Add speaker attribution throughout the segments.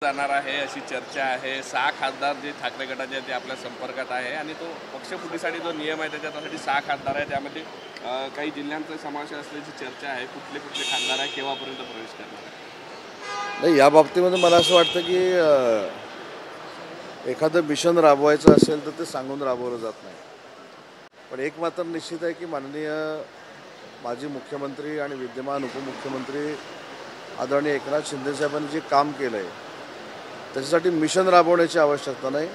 Speaker 1: जाणार आहे अशी चर्चा आहे। 6 खासदार जे ठाकरे गटाचे ते आपल्या संपर्कात आहे आणि तो पक्षफुटीसाठी जो नियम आहे त्याच्यासाठी 6 खासदार आहे, त्यामध्ये काही जिल्ह्यांचा समावेश असल्याची चर्चा आहे। कुठले कुठले खासदार आहे, केव्हापर्यंत प्रवेश करणार आहे?
Speaker 2: नाही, या बाबतीमध्ये मला असं वाटतं की एखादं मिशन राबवायचं असेल तर ते सांगून राबवलं जात नाही। पण एक मात्र निश्चित आहे की माननीय माजी मुख्यमंत्री आणि विद्यमान उपमुख्यमंत्री आदरणीय एकनाथ शिंदे साहेबांनी जे काम केलं आहे त्याच्यासाठी मिशन राबवण्याची आवश्यकता नाही।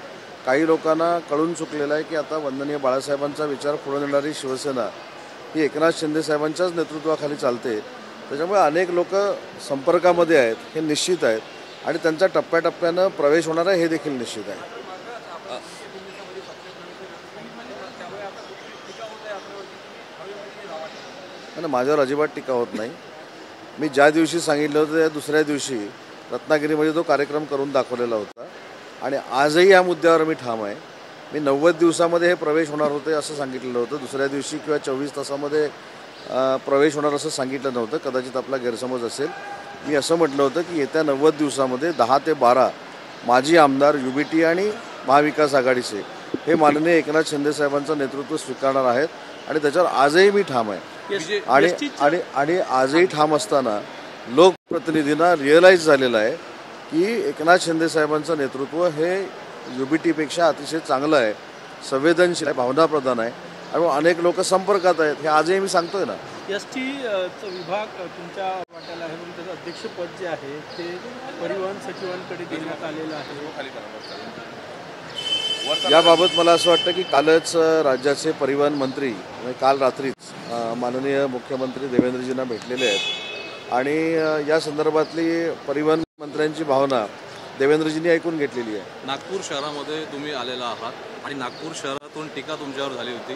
Speaker 2: काही लोकांना कळून चुकलेलं आहे की आता वंदनीय बाळासाहेबांचा विचार पुढे नेणारी शिवसेना ही एकनाथ शिंदे साहेबांच्याच नेतृत्वाखाली चालते। त्याच्यामुळे अनेक लोक संपर्कामध्ये आहेत हे निश्चित आहेत आणि त्यांचा टप्प्याटप्प्यानं प्रवेश होणार आहे हे देखील निश्चित आहे। आणि माझ्यावर अजिबात टीका होत नाही। मी ज्या दिवशी सांगितलं होतं त्या दुसऱ्या दिवशी रत्नागिरीमध्ये तो कार्यक्रम करून दाखवलेला होता आणि आजही या मुद्द्यावर मी ठाम आहे। मी 90 दिवसामध्ये हे प्रवेश होणार होते असं सांगितलेलं होतं, दुसऱ्या दिवशी किंवा 24 तासामध्ये प्रवेश होणार असं सांगितलं नव्हतं। कदाचित आपला गैरसमज असेल। मी असं म्हटलं होतं की येत्या 90 दिवसामध्ये 10 ते 12 माजी आमदार UBT आणि महाविकास आघाडीचे हे माननीय एकनाथ शिंदे साहेबांचं नेतृत्व स्वीकारणार आहेत आणि त्याच्यावर आजही मी ठाम आहे। आणि आजही ठाम असताना लोकप्रतिनिधींना रिअलाईज झालेलं आहे की एकनाथ शिंदे साहेबांचं नेतृत्व हे UBTपेक्षा अतिशय चांगलं आहे, संवेदनशील आहे, भावनाप्रधान आहे आणि अनेक लोक संपर्कात आहेत हे आजही मी सांगतोय ना।
Speaker 3: ST विभाग तुमच्या वाट्याला आहे म्हणून त्याचं अध्यक्षपद जे आहे ते परिवहन सचिवांकडे देण्यात आलेलं आहे।
Speaker 2: याबाबत मला असं वाटतं की कालच राज्याचे परिवहन मंत्री काल रात्रीच माननीय मुख्यमंत्री देवेंद्रजींना भेटलेले आहेत आणि या संदर्भातली परिवहन मंत्र्यांची भावना देवेंद्रजींनी ऐकून घेतलेली आहे।
Speaker 4: नागपूर शहरामध्ये तुम्ही आलेला आहात आणि नागपूर शहरातून टीका तुमच्यावर झाली होती।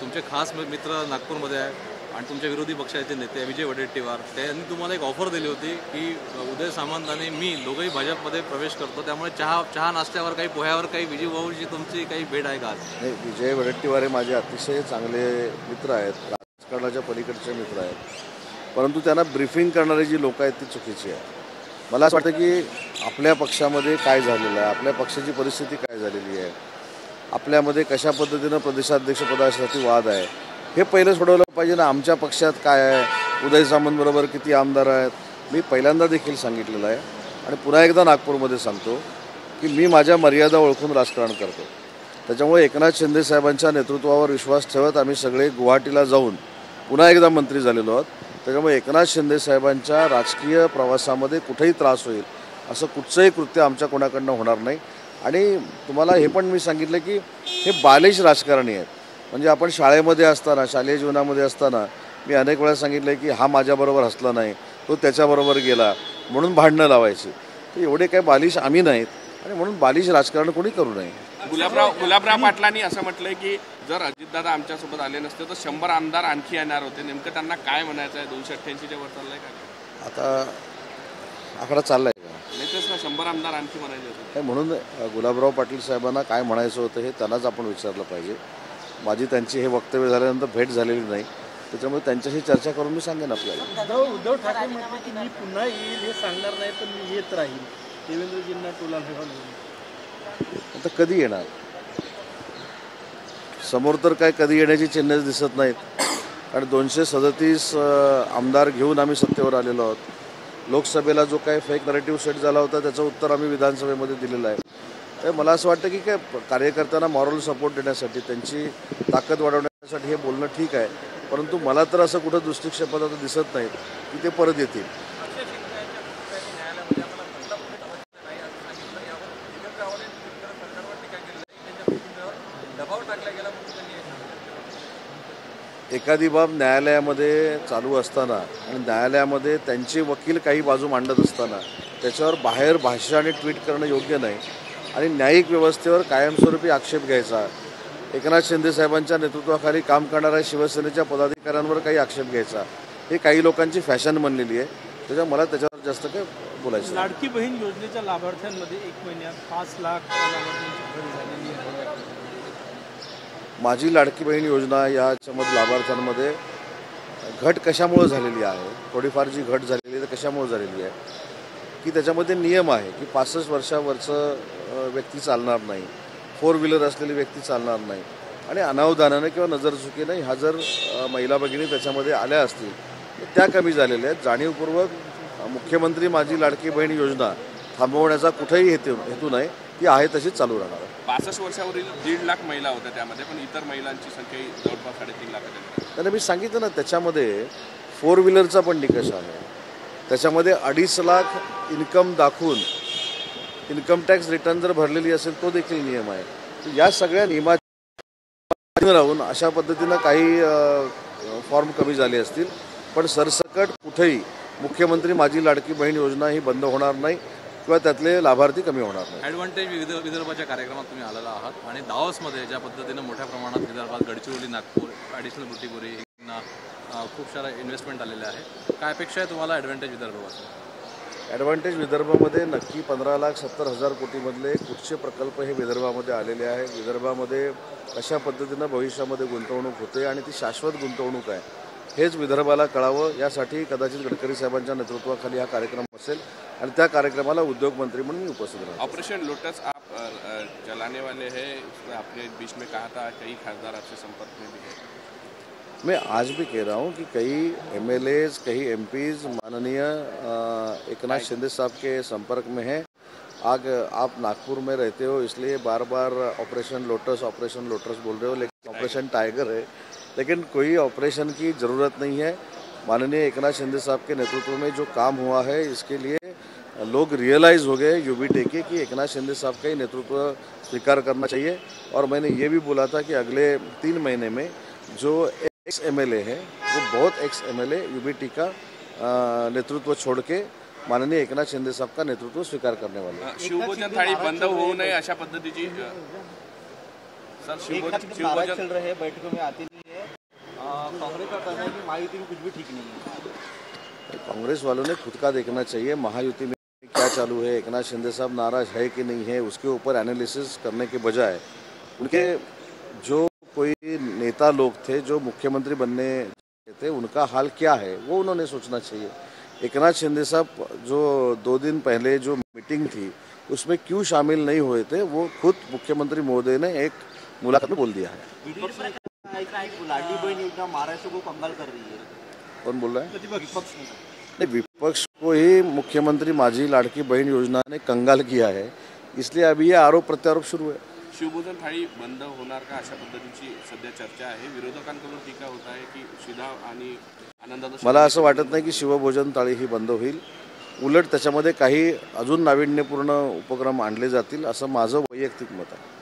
Speaker 4: तुमचे खास मित्र नागपूरमध्ये आहे आणि तुमच्या विरोधी पक्षाचे नेते विजय वडेट्टीवार त्यांनी तुम्हाला एक ऑफर दिली होती की उदय सामंत आणि मी दोघंही भाजपमध्ये प्रवेश करतो, त्यामुळे चहा नाश्त्यावर काही पोह्यावर काही विजय भाऊची तुमची काही भेट आहे का?
Speaker 2: नाही, विजय वडेट्टीवार हे माझे अतिशय चांगले मित्र आहेत, राजकारणाच्या पलीकडचे मित्र आहेत, परंतु त्यांना ब्रीफिंग करणारी जी लोक आहेत ती चुकीची आहे। मला असं वाटतं की आपल्या पक्षामध्ये काय झालेलं आहे, आपल्या पक्षाची परिस्थिती काय झालेली आहे, आपल्यामध्ये कशा पद्धतीनं प्रदेशाध्यक्षपदासाठी वाद आहे हे पहिलं सोडवलं पाहिजे ना। आमच्या पक्षात काय आहे, उदय सामंतबरोबर किती आमदार आहेत, मी पहिल्यांदा देखील सांगितलेलं आहे आणि पुन्हा एकदा नागपूरमध्ये सांगतो की मी माझ्या मर्यादा ओळखून राजकारण करतो। त्याच्यामुळे एकनाथ शिंदे साहेबांच्या नेतृत्वावर विश्वास ठेवत आम्ही सगळे गुवाहाटीला जाऊन पुन्हा एकदा मंत्री झालेलो आहोत। त्याच्यामुळे एकनाथ शिंदे साहेबांच्या राजकीय प्रवासामध्ये कुठेही त्रास होईल असं कुठचंही कृत्य आमच्या कोणाकडनं होणार नाही। आणि तुम्हाला हे पण मी सांगितलं की हे बालिश राजकारणी आहेत। म्हणजे आपण शाळेमध्ये असताना, शालेय जीवनामध्ये असताना मी अनेक वेळा सांगितलं की हा माझ्याबरोबर हसला नाही, तो त्याच्याबरोबर गेला म्हणून भांडणं लावायची। तर एवढे काही बालिश आम्ही नाहीत आणि म्हणून बालिश राजकारण कोणी करू नये।
Speaker 1: गुलाबराव पाटलांनी असं म्हटलंय की जर अजितदादा आमच्यासोबत आले नसते तर 100 आमदार आणखी येणार होते। नेमकं त्यांना काय म्हणायचं आहे? 288च्या वर चाललंय का
Speaker 2: आता आकडा चाललाय का?
Speaker 1: नाही तेच ना, 100 आमदार आणखी म्हणायचे होते।
Speaker 2: म्हणून गुलाबराव पाटील साहेबांना काय म्हणायचं होतं हे त्यांनाच आपण विचारलं पाहिजे। माझी त्यांची हे वक्तव्य झाल्यानंतर भेट झालेली नाही, त्याच्यामुळे त्यांच्याशी चर्चा करून मी सांगेन आपल्याला।
Speaker 3: उद्धव ठाकरे म्हटले की मी पुन्हा येईल हे सांगणार नाही पण मी येत राहील, देवेंद्रजींना टोला
Speaker 2: आता कधी येणार? समोर तर काय कधी येण्याची चिन्हच दिसत नाहीत आणि 237 आमदार घेऊन आम्ही सत्तेवर आलेलो आहोत। लोकसभेला जो काय फेक नरेटिव्ह सेट झाला होता त्याचं उत्तर आम्ही विधानसभेमध्ये दिलेलं आहे। तर मला असं वाटतं की काय कार्यकर्त्यांना मॉरल सपोर्ट देण्यासाठी, त्यांची ताकद वाढवण्यासाठी हे बोलणं ठीक आहे, परंतु मला तर असं कुठं दृष्टिक्षेपात आता दिसत नाहीत की ते परत येतील। एखादी बाब न्यायालयामध्ये चालू असताना आणि न्यायालयामध्ये त्यांचे वकील काही बाजू मांडत असताना त्याच्यावर बाहेर भाष्य आणि ट्विट करणं योग्य नाही आणि न्यायिक व्यवस्थेवर कायमस्वरूपी आक्षेप घ्यायचा, एकनाथ शिंदे साहेबांच्या नेतृत्वाखाली काम करणाऱ्या शिवसेनेच्या पदाधिकाऱ्यांवर काही आक्षेप घ्यायचा, हे काही लोकांची फॅशन बनलेली आहे। त्याच्यामुळे मला त्याच्यावर जास्त काय बोलायचं।
Speaker 3: लाडकी बहीण योजनेच्या लाभार्थ्यांमध्ये 1 महिन्यात 5 लाख लाभार्थ्यांची भर झालेली आहे।
Speaker 2: माझी लाडकी बहीण योजना याच्यामध्ये लाभार्थ्यांमध्ये घट कशामुळे झालेली आहे, थोडीफार जी घट झालेली आहे कशामुळे झालेली आहे की त्याच्यामध्ये नियम आहे की 65 वर्षावरचं व्यक्ती चालणार नाही, 4 व्हीलर असलेली व्यक्ती चालणार नाही आणि अनावधानाने किंवा नजरचुकीने ह्या जर महिला भगिनी त्याच्यामध्ये आल्या असतील तर त्या कमी झालेल्या आहेत. जाणीवपूर्वक मुख्यमंत्री माझी लाडकी बहीण योजना थांबवण्याचा कुठेही हेतू नाही, ती आहे तशीच चालू राहणार आहे.
Speaker 1: 65 वर्षावरील 1.5 लाख महिला होत्या त्यामध्ये, पण इतर महिलांची संख्या ही जवळपास 3.5 लाखाच्या.
Speaker 2: त्याने मी सांगितलं ना, त्याच्यामध्ये 4 व्हीलरचा पण निकष आहे, त्याच्यामध्ये 2.5 लाख इन्कम दाखवून इन्कम टॅक्स रिटर्न जर भरलेली असेल तो देखील नियम आहे. या सगळ्या नियमात राहून अशा पद्धतीनं काही फॉर्म कमी झाले असतील, पण सरसकट कुठेही मुख्यमंत्री माझी लाडकी बहीण योजना ही बंद होणार नाही किंवा त्यातले लाभार्थी कमी होणार नाही.
Speaker 4: ॲडव्हान्टेज विदर्भाच्या कार्यक्रमात तुम्ही आलेला आहात आणि दावोसमध्ये ज्या पद्धतीनं मोठ्या प्रमाणात विदर्भात गडचिरोली, नागपूर, ॲडिशनल बुटीबोरी खूप सारा इन्व्हेस्टमेंट आलेले आहे. काय अपेक्षा आहे तुम्हाला ॲडव्हान्टेज विदर्भापासून?
Speaker 2: ॲडव्हान्टेज विदर्भामध्ये नक्की 15,70,000 कोटीमधले कुठचे प्रकल्प हे विदर्भामध्ये आलेले आहेत. विदर्भामध्ये कशा पद्धतीनं भविष्यामध्ये गुंतवणूक होते आणि ती शाश्वत गुंतवणूक आहे हेच विदर्भाला कळावं, यासाठी कदाचित गडकरी साहेबांच्या नेतृत्वाखाली हा कार्यक्रम असेल आणि त्या कार्यक्रमाला उद्योग मंत्री म्हणून मी उपस्थित राहतो.
Speaker 1: ऑपरेशन लोटस आप चलाने वाले हैं, उसमें आपने बीच में कहा था कई खासदार आपसे संपर्क में भी है.
Speaker 2: मैं आज भी कह रहा हूँ कि कई MLAs, कई MPs माननीय एकनाथ शिंदे साहब के संपर्क में हैं. आप नागपुर में रहते हो इसलिए बार बार ऑपरेशन लोटस बोल रहे हो, लेकिन ऑपरेशन टाइगर है. लेकिन कोई ऑपरेशन की ज़रूरत नहीं है. माननीय एकनाथ शिंदे साहब के नेतृत्व में जो काम हुआ है इसके लिए लोग रियलाइज़ हो गए UBT के कि एकनाथ शिंदे साहब का ही नेतृत्व स्वीकार करना चाहिए. और मैंने ये भी बोला था कि अगले 3 महीने में जो एक्स MLA है वो बहुत एक्स MLA UBT का नेतृत्व छोड़ के माननीय एकनाथ शिंदे साहब का नेतृत्व स्वीकार करने वाले.
Speaker 1: शिवभोजन थाळी बंद होऊ नये अशा पद्धतीची सर शिवभोजन
Speaker 5: चल रहे हैं, बैठकों में आते नहीं है. कांग्रेस का कहना है कि महायुति में कुछ भी ठीक नहीं है.
Speaker 2: कांग्रेस वालों ने खुद का देखना चाहिए महायुति में क्या चालू है, एकनाथ शिंदे साहब नाराज है कि नहीं है, उसके ऊपर एनालिसिस करने के बजाय उनके जो कोई नेता लोग थे जो मुख्यमंत्री बनने थे उनका हाल क्या है वो उन्होंने सोचना चाहिए. एकनाथ शिंदे साहब जो 2 दिन पहले जो मीटिंग थी उसमें क्यों शामिल नहीं हुए थे वो खुद मुख्यमंत्री महोदय ने एक मुलाकात में बोल दिया है.
Speaker 5: लाडली बहन योजना महाराष्ट्र को कंगाल कर रही है.
Speaker 2: कौन बोल रहा है?
Speaker 5: विपक्ष में.
Speaker 2: नहीं, विपक्ष को ही मुख्यमंत्री माझी लाडकी बहन योजना ने कंगाल किया है, इसलिए अभी ये आरोप प्रत्यारोप शुरू है.
Speaker 1: शिवभोजन थाळी बंद होणार का अशा पद्धतीची सध्या चर्चा आहे. विरोधकांकडून टीका होत आहे की शिधा आणि आनंदाचा.
Speaker 2: मला असं वाटत नाही की शिवभोजन थाळी ही बंद होईल. उलट त्याच्यामध्ये काही अजून नाविन्यपूर्ण उपक्रम आणले जातील असं माझं वैयक्तिक मत आहे.